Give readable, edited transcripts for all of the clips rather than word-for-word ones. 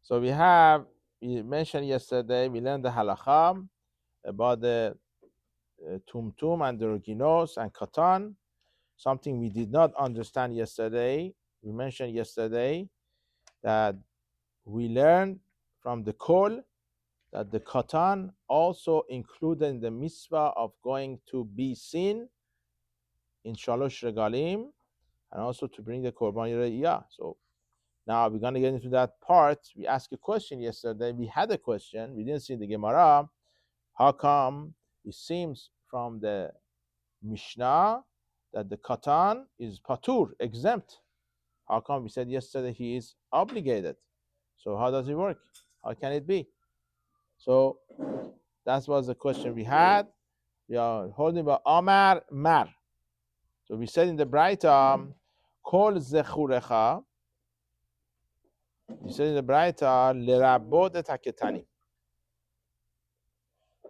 So we mentioned yesterday, we learned the halakha about the tumtum and the roginos and katan, something we did not understand yesterday. We mentioned yesterday that we learned from the kol that the katan also included in the mitzvah of going to be seen in shalosh regalim and also to bring the korban re'iyah. So now we're going to get into that part. We asked a question yesterday. We had a question. We didn't see the Gemara. How come it seems from the Mishnah that the katan is patur, exempt? How come we said yesterday he is obligated? So how does it work? How can it be? So that was the question we had. We are holding about Amar Mar. So we said in the Braita, Kol Zechurecha. We said in the Braita, Lerabot Taketani.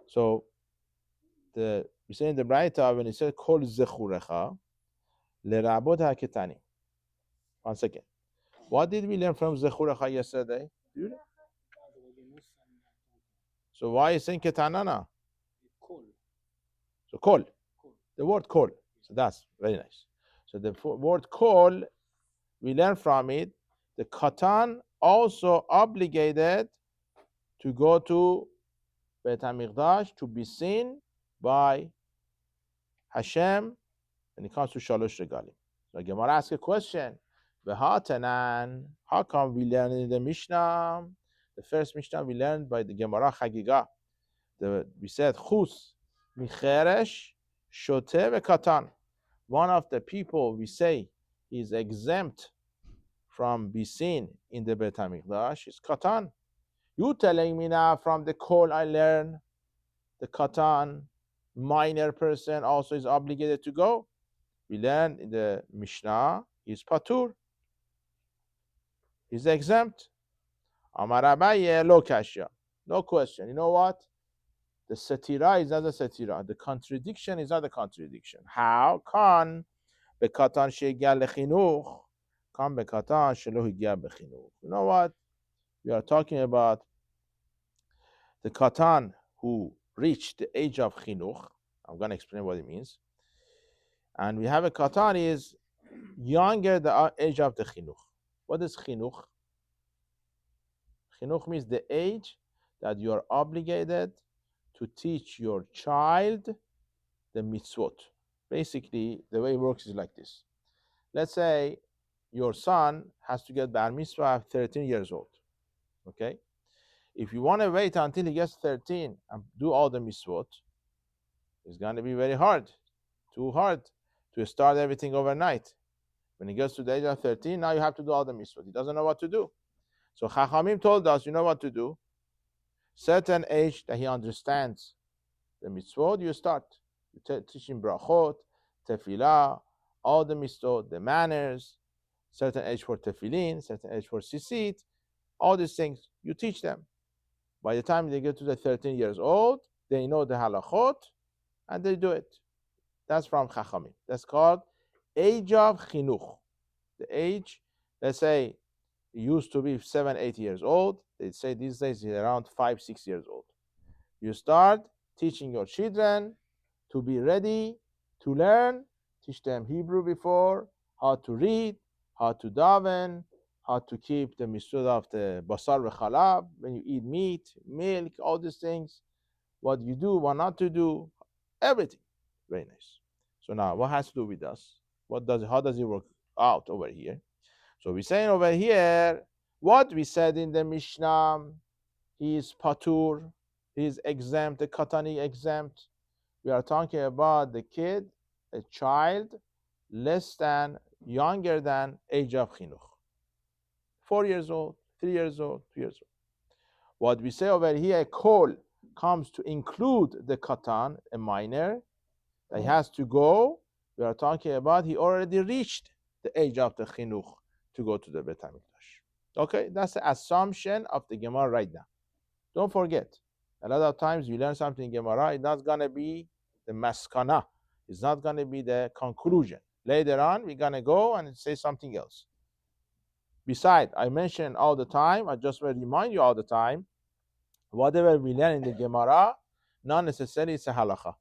So we say in the Braita when it says Kol Zechurecha, Lerabot Taketani. 1 second. What did we learn from Zechurecha yesterday? So why is saying Ketanana? So Kol. The word Kol. So that's very nice. So the word Kol, we learn from it, the Katan also obligated to go to Beit HaMikdash to be seen by Hashem when it comes to Shalosh Regalim. So Gemara asks a question. V'hatanan, how come we learn in the Mishnah? The first Mishnah we learned by the Gemara Chagiga. We said, Chus micheresh shote ve'katan. One of the people we say is exempt from be seen in the Beit HaMikdash is katan. You telling me now from the call I learn the katan minor person also is obligated to go? We learn in the Mishnah is patur. He's exempt. Amar Abaye lo kashya. No question. You know what? The satira is not a satira. The contradiction is not a contradiction. How can bekatan shegia lechinuch kan bekatan shelo higia bechinuch? You know what? We are talking about the katan who reached the age of chinuch. I'm going to explain what it means. And we have a katan is younger the age of the chinuch. What is chinuch? Chinuch means the age that you are obligated to teach your child the mitzvot. Basically, the way it works is like this. Let's say your son has to get bar mitzvah at 13 years old. Okay? If you want to wait until he gets 13 and do all the mitzvot, it's going to be very hard, too hard to start everything overnight. When he gets to the age of 13, now you have to do all the mitzvot. He doesn't know what to do. So Chachamim told us, you know what to do? Certain age that he understands the mitzvot, you start. You teach him brachot, tefillah, all the mitzvot, the manners, certain age for tefillin, certain age for sisit, all these things, you teach them. By the time they get to the 13 years old, they know the halachot, and they do it. That's from Chachamim. That's called age of chinuch. The age, let's say, it used to be 7, 8 years old. They say these days it's around 5, 6 years old. You start teaching your children to be ready to learn. Teach them Hebrew before, how to read, how to daven, how to keep the mitzvah of the basar v'chalab, when you eat meat, milk, all these things, what you do, what not to do, everything. Very nice. So now, what has to do with us? How does it work out over here? So we're saying over here, what we said in the Mishnah, he is patur, he is exempt, the katani exempt. We are talking about the kid, a child, younger than age of chinuch. 4 years old, 3 years old, 2 years old. What we say over here, a kol comes to include the katan, a minor, that he has to go. We are talking about he already reached the age of the chinuch to go to the Beit HaMikdash. Okay, that's the assumption of the Gemara right now. Don't forget, a lot of times you learn something in Gemara, it's not going to be the maskana. It's not going to be the conclusion. Later on, we're going to go and say something else. Besides, I mention all the time, I just will remind you all the time, whatever we learn in the Gemara, not necessarily it's a halakha.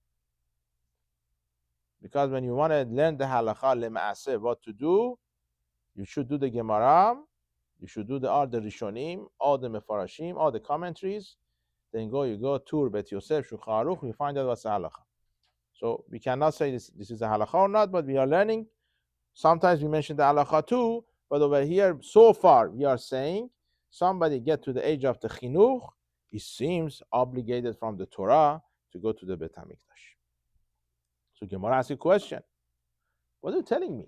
Because when you want to learn the halakha, lema'aseh, what to do, you should do the Gemara, you should do all the Rishonim, all the Mefarashim, all the commentaries, then you go Tur, Bet Yosef, Shulchan Aruch, you find out what's the halakha. So we cannot say this is a halakha or not, but we are learning. Sometimes we mention the halakha too, but over here, so far, we are saying somebody get to the age of the chinuch, he seems obligated from the Torah to go to the Bet HaMikdash. So Gemara asks a question. What are you telling me?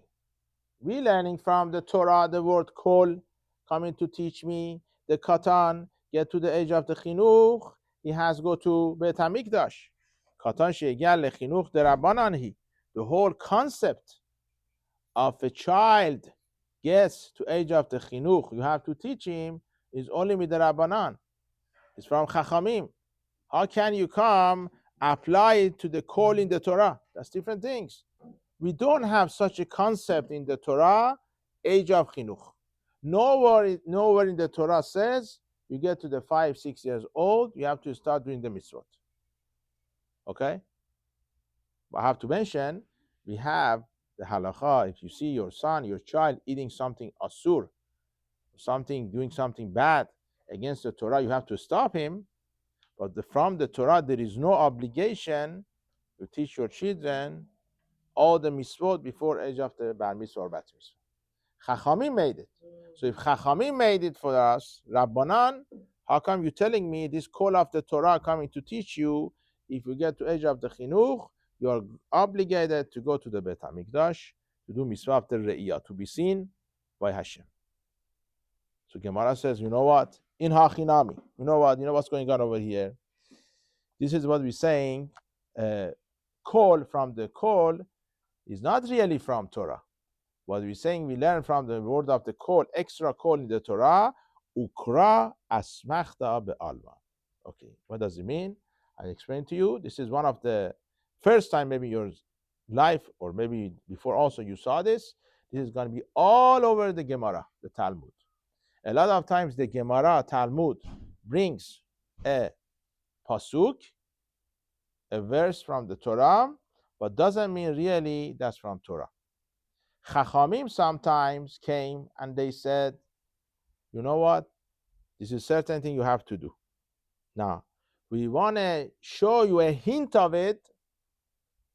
We learning from the Torah, the word kol, coming to teach me, the katan, get to the age of the chinuch, he has to go to Bet HaMikdash. Katan she'egia lechinuch derabanan hi. The whole concept of a child gets to age of the chinuch, you have to teach him, is only midarabanan. It's from Chachamim. How can you come apply it to the call in the Torah? That's different things. We don't have such a concept in the Torah, age of chinuch. Nowhere in the Torah says you get to the 5-6 years old, you have to start doing the mitzvot. Okay? But I have to mention, we have the halakha. If you see your son, your child eating something asur, doing something bad against the Torah, you have to stop him. But from the Torah, there is no obligation to teach your children all the mitzvot before age of the bar mitzvah or bat mitzvah. Chachamim made it. So if Chachamim made it for us, Rabbanan, how come you telling me this call of the Torah coming to teach you, if you get to age of the chinuch, you are obligated to go to the Bet HaMikdash to do mitzvah of the re'iyah, to be seen by Hashem. So Gemara says, you know what? In hachinami. You know what? You know what's going on over here? This is what we're saying. Call from the call is not really from Torah. What we're saying, we learn from the word of the call, extra call in the Torah, ukra asmachta be'alma. Okay, what does it mean? I explained to you. This is one of the first time maybe in your life, or maybe before also you saw this. This is going to be all over the Gemara, the Talmud. A lot of times the Gemara, Talmud, brings a pasuk, a verse from the Torah, but doesn't mean really that's from Torah. Chachamim sometimes came and they said, you know what? This is certain thing you have to do. Now, we want to show you a hint of it.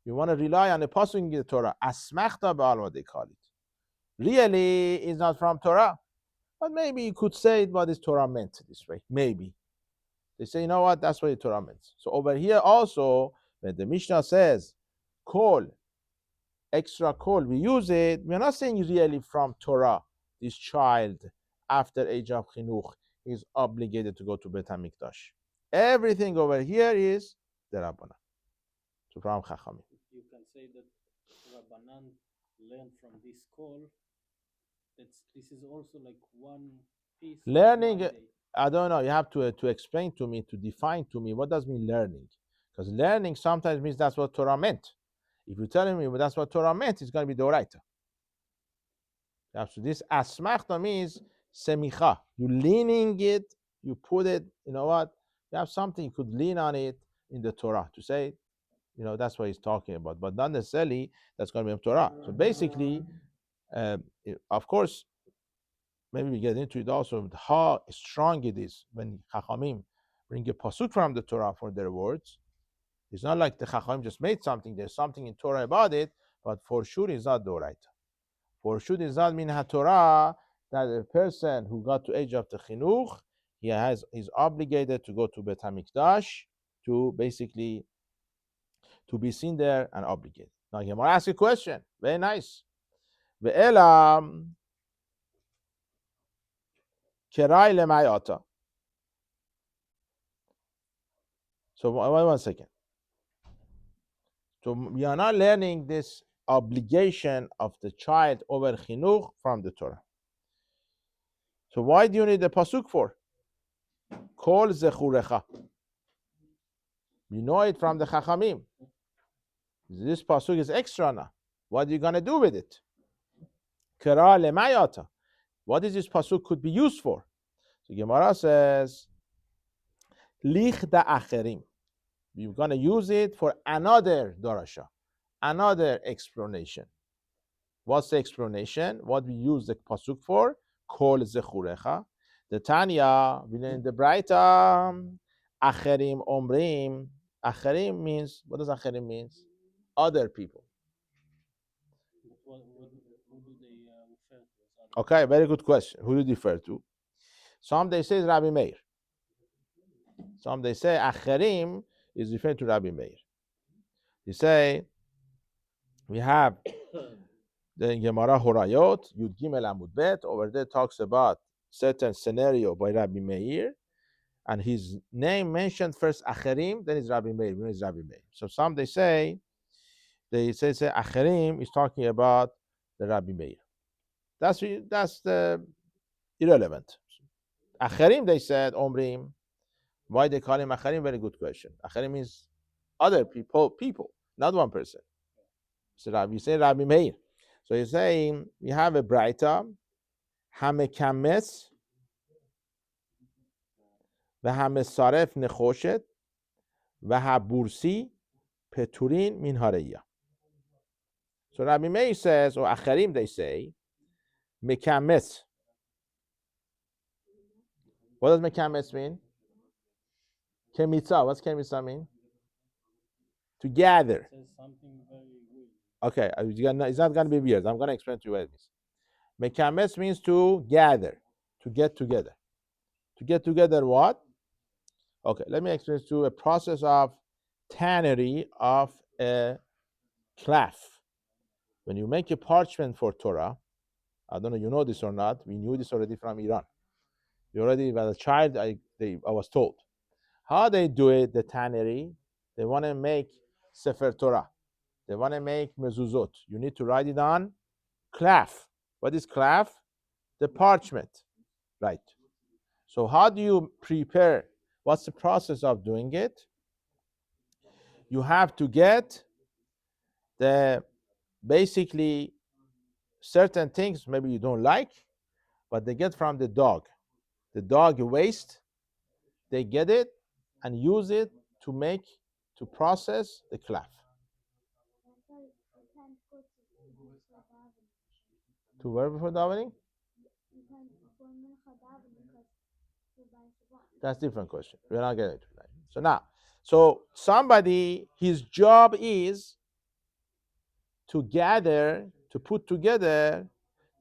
You want to rely on a pasuk in the Torah. Asmachta ba'alma, they call it. Really, it's not from Torah. But maybe you could say it what is Torah meant this way. Maybe. They say, you know what? That's what the Torah meant. So over here also, when the Mishnah says, call, extra call, we use it. We're not saying really from Torah, this child after age of chinuch is obligated to go to Bet HaMikdash. Everything over here is the Rabbanan. So from Chachamim. You can say that Rabbanan learned from this call. This is also like one piece. Learning, I don't know. You have to explain to me, to define to me, what does mean learning? Because learning sometimes means that's what Torah meant. If you're telling me that's what Torah meant, it's going to be Doraita. So this asmachta means semicha. You leaning it, you put it, you know what? You have something, you could lean on it in the Torah to say, you know, that's what he's talking about. But not necessarily that's going to be in Torah. So basically, of course, maybe we get into it also, how strong it is when Chachamim bring a pasuk from the Torah for their words. It's not like the Chachamim just made something. There's something in Torah about it, but for sure it's not Doraita. For sure it's not min HaTorah that a person who got to age of the chinuch, he's obligated to go to Bet HaMikdash to basically to be seen there and obligated. Now Gemara asks a question. Very nice. Ve'ela kerai lemayata. So one second. So we are not learning this obligation of the child over chinuch from the Torah. So why do you need the pasuk for? Kol zechurecha. You know it from the Chachamim. This pasuk is extra now. What are you going to do with it? Kera lemayata. What is this pasuk could be used for? So Gemara says, lich da acherim. We're going to use it for another darasha, another explanation. What's the explanation? What we use the pasuk for? Kol zechurecha. The Tanya, in the Braita, acherim omrim. Acherim means, what does acherim means? Other people. But who do they refer to as other? Okay, very good question. Who do you refer to? Some they say is Rabbi Meir. Some they say acherim is referring to Rabbi Meir. They say we have the Gemara Horayot Yud Gimel Amud Bet over there talks about certain scenario by Rabbi Meir, and his name mentioned first acherim, then it's Rabbi Meir. Then it's Rabbi Meir. So some they say acherim is talking about the Rabbi Meir. That's the irrelevant. Acherim they said omrim. Why they call him acherim? Very good question. Acherim means other people, not one person. So you say Rabbi Meir. So you're saying you have a braita, hamekames, v'hamesaref nechoshet, v'habursi peturin min hareya. So Rabbi Meir says, or acherim they say, mekames. What does mekames mean? Kemitza. What's kemitza mean? To gather. It says something very weird. Okay, it's not going to be weird. I'm going to explain to you what it means. Mekames means to gather, to get together. To get together what? Okay, let me explain to you a process of tannery of a cloth. When you make a parchment for Torah, I don't know you know this or not, we knew this already from Iran. You already, as a child, I was told. How they do it, the tannery, they want to make Sefer Torah. They want to make mezuzot. You need to write it on cloth. What is cloth? The parchment, right? So how do you prepare? What's the process of doing it? You have to get the basically certain things maybe you don't like, but they get from the dog. The dog waste, they get it and use it to process the cloth. To where before davening? That's a different question. We're not getting into that. So now, somebody, his job is to gather, to put together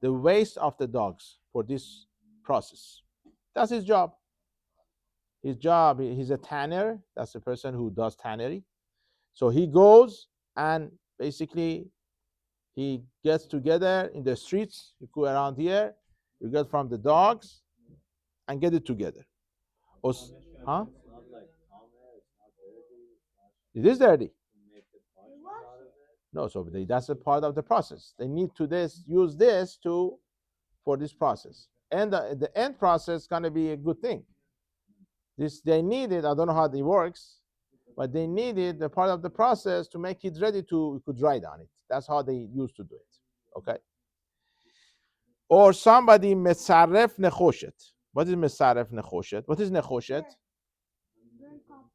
the waste of the dogs for this process. That's his job. He's a tanner. That's the person who does tannery. So he goes and basically he gets together in the streets. You go around here, you get from the dogs and get it together. Huh? It is dirty. No, so that's a part of the process. They need to use this for this process, and the end process is going to be a good thing. They need it. I don't know how it works, but they needed the part of the process to make it ready to could write on it. That's how they used to do it. Okay. Or somebody mesaref nechoshet. What is mesaref nechoshet? What is nechoshet? Burn copper.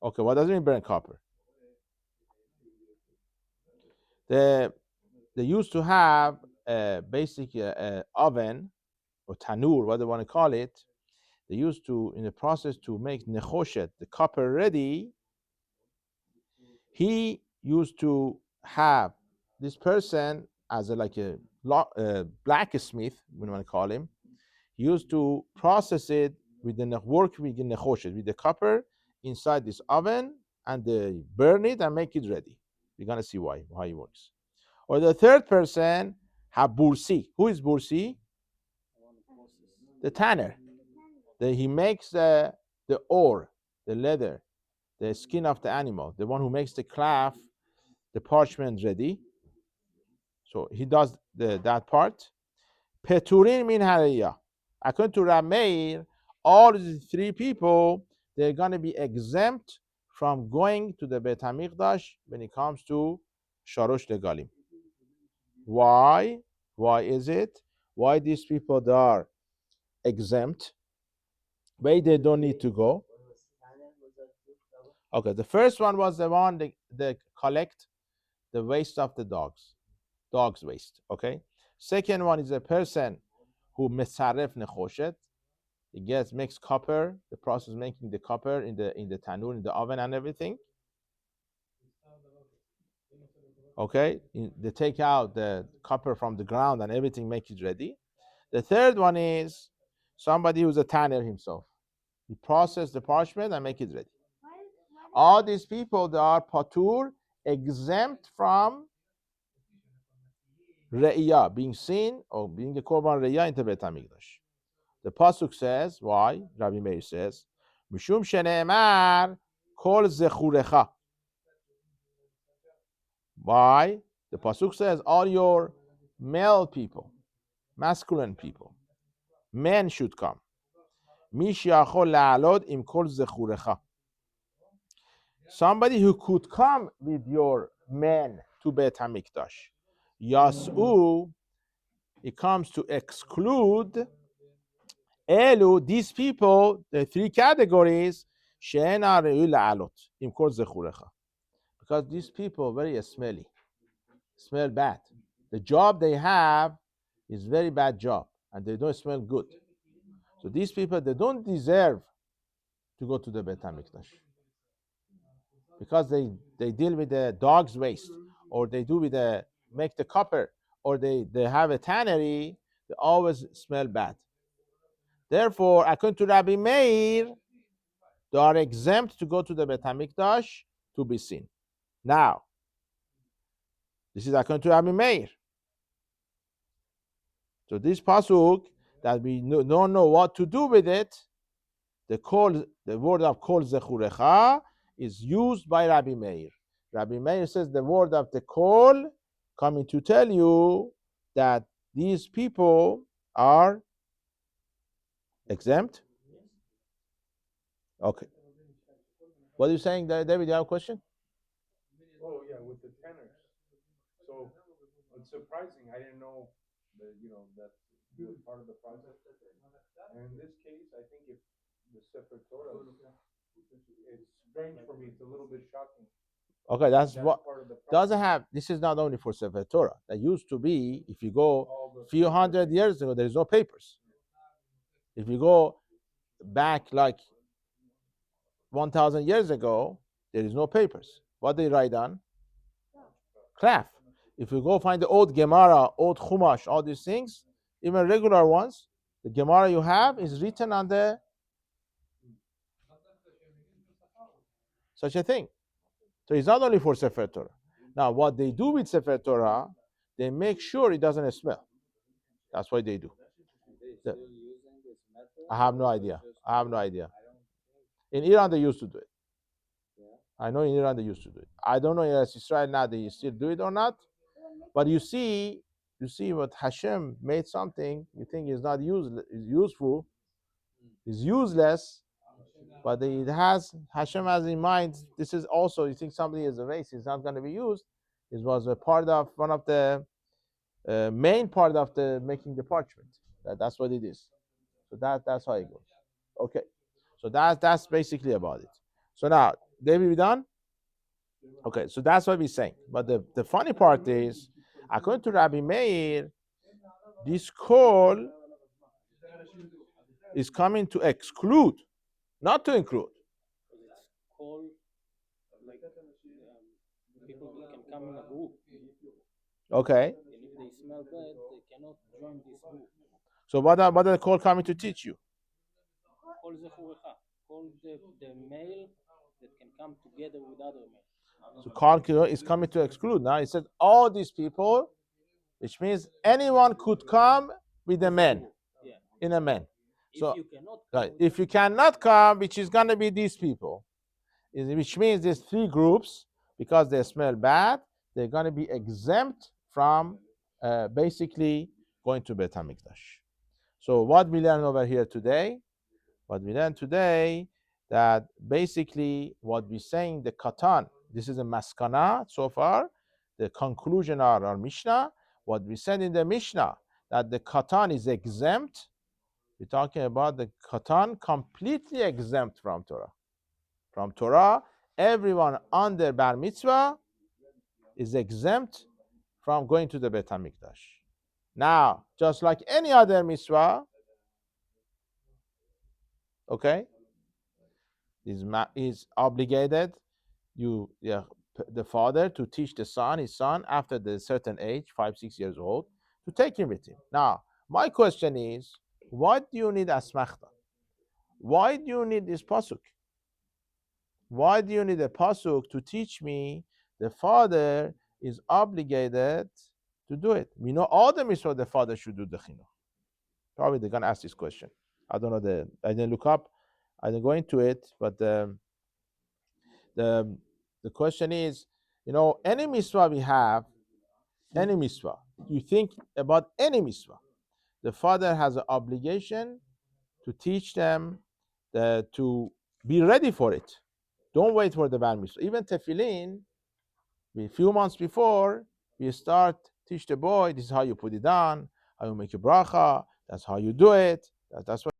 Okay, what does it mean burn copper? They used to have a basic oven or tanur, what they want to call it. They used to, in the process to make nechoshet, the copper ready, he used to have this person as a blacksmith, we want to call him. He used to process it with the nechoshet, with the copper inside this oven, and they burn it and make it ready. You're going to see how it works. Or the third person, Bursi. Who is Bursi? The tanner. He makes the ore, the leather, the skin of the animal, the one who makes the cloth, the parchment ready. So he does that part. Peturin min hareya. According to Rabbi Meir, all the three people, they're going to be exempt from going to the Beit HaMikdash when it comes to Sharosh Legalim. Why? Why is it? why these people they are exempt, why they don't need to go. Okay, the first one was the one they collect the waste of the dog's waste. Okay. Second one is a person who mesaref nechoshet. He makes copper. The process making the copper in the tanur, in the oven and everything. Okay, they take out the copper from the ground and everything, make it ready. The third one is somebody who's a tanner himself. He process the parchment and make it ready. All these people, they are patur, exempt from re'iyah, being seen or being a korban re'iyah into Beit HaMikdash. The pasuk says, why? Rabbi Meir says, Mishum shene'emar kol zechurecha. Why? The pasuk says, all your male people, masculine people, men should come. Somebody who could come with your men to Beit HaMikdash. Yas'u, it comes to exclude Elu, these people, the three categories, she'ena re'u la'alot, im kol zechurecha. Because these people very smelly, smell bad. The job they have is very bad job, and they don't smell good. So these people, they don't deserve to go to the Beit HaMikdash. Because they deal with the dog's waste, or they do with the make the copper, or they have a tannery, they always smell bad. Therefore, according to Rabbi Meir, they are exempt to go to the Beit HaMikdash to be seen. Now, this is according to Rabbi Meir. So this pasuk that we don't know what to do with it, the word of kol zechurecha is used by Rabbi Meir. Rabbi Meir says the word of the kol coming to tell you that these people are exempt. Okay. What are you saying there, David? You have a question? Oh yeah, with the tenors. So it's surprising. I didn't know that that's part of the process. And in this case, I think if the Sefer Torah, it's strange for me. It's a little bit shocking. Okay, that's what doesn't have. This is not only for Sefer Torah. That used to be, if you go a few hundred years ago, there is no papers. If you go back like 1,000 years ago, there is no papers. What they write on? Craft. If you go find the old Gemara, old Chumash, all these things, even regular ones, the Gemara you have is written on the such a thing. So it's not only for Sefer Torah. Now, what they do with Sefer Torah, they make sure it doesn't smell. That's what they do. I have no idea. In Iran, they used to do it. I know in Iran they used to do it. I don't know in Israel now they still do it or not. But you see what Hashem made something you think is not useful, is useless, but it has Hashem has in mind. This is also you think somebody is a race is not going to be used. It was a part of one of the main part of the making the parchment. That's what it is. So that's how it goes. Okay. So that's basically about it. So now, David, we done? Okay, so that's what we're saying. But the funny part is, according to Rabbi Meir, this call is coming to exclude, not to include. It's called like people can come in a group. Okay. And if they smell bad, they cannot join this group. So what are the call coming to teach you? Call zechurecha. Call the male that can come together with other males. So call is coming to exclude. Now it says all these people, which means anyone could come with a man, in a man. So if you cannot come, which is going to be these people, which means there's three groups because they smell bad, they're going to be exempt from basically going to Beit HaMikdash. So what we learn over here today? What we learn today that basically what we're saying the katan. This is a maskana so far. The conclusion of our Mishnah. What we said in the Mishnah that the katan is exempt, we're talking about the katan completely exempt from Torah. From Torah, everyone under bar mitzvah is exempt from going to the Beit HaMikdash. Now, just like any other mitzvah, okay, is obligated, the father to teach his son after the certain age, 5-6 years old, to take him with him. Now, my question is, why do you need asmachta? Why do you need this pasuk? Why do you need a pasuk to teach me the father is obligated to do it? We know all the mitzvah the father should do the chinuch. Probably they're gonna ask this question. I don't know. I didn't look up. I didn't go into it, but the question is, any mitzvah we have, any mitzvah, you think about any mitzvah, the father has an obligation to teach them to be ready for it. Don't wait for the bar mitzvah. Even tefillin, a few months before, we start teach the boy, this is how you put it on, how you make a bracha, that's how you do it. That's what